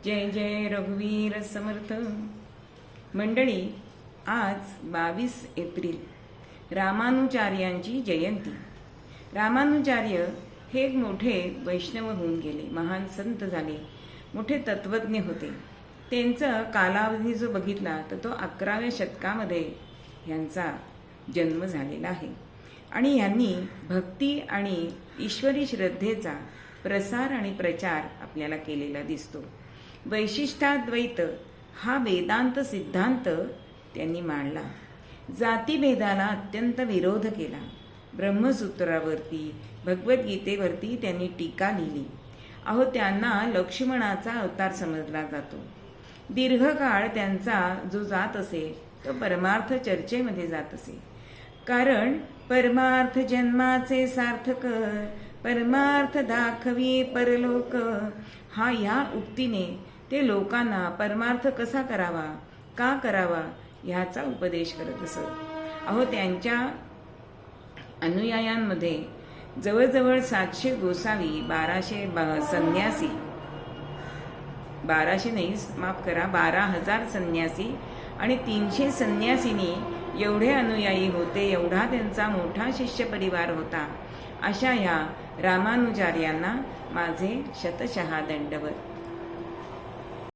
जय जय रघुवीर समर्थ। मंडळी, आज 22 एप्रिल रामानुजार्यांची जयंती। रामानुजार्य हे एक मोठे वैष्णव होऊन गेले, महान संत झाले, मोठे तत्वज्ञ होते। त्यांचा कालावधी जो बघितला तर तो 11व्या शतकामध्ये यांचा जन्म झालेला आहे आणि यांनी भक्ती आणि ईश्वरी श्रद्धेचा प्रसार आणि प्रचार आपल्याला केलेला दिसतो। वैशिष्ट्याद्वैत हा वेदांत सिद्धांत त्यांनी मांडला। जातीभेदाला अत्यंत विरोध केला। ब्रह्मसूत्रावरती, भगवद्गीतेवरती त्यांनी टीका लिहिली। अहो, त्यांना लक्ष्मणाचा अवतार समजला जातो। दीर्घकाळ त्यांचा जो जात असे तो परमार्थ चर्चेमध्ये जात असे। कारण परमार्थ जन्माचे सार्थक, परमार्थ दाखवी परलोक, या उक्तीने ते लोकांना परमार्थ कसा करावा, का करावा ह्याचा उपदेश करत असत। अहो, त्यांच्या अनुयायांमध्ये जवळजवळ 700 गोसावी, 1200 संन्यासी, 12,000 संन्यासी आणि 300 संन्यासिनी एवढे अनुयायी होते। एवढा त्यांचा मोठा शिष्य परिवार होता। अशा ह्या रामानुजार्यांना माझे शतशः दंडवत।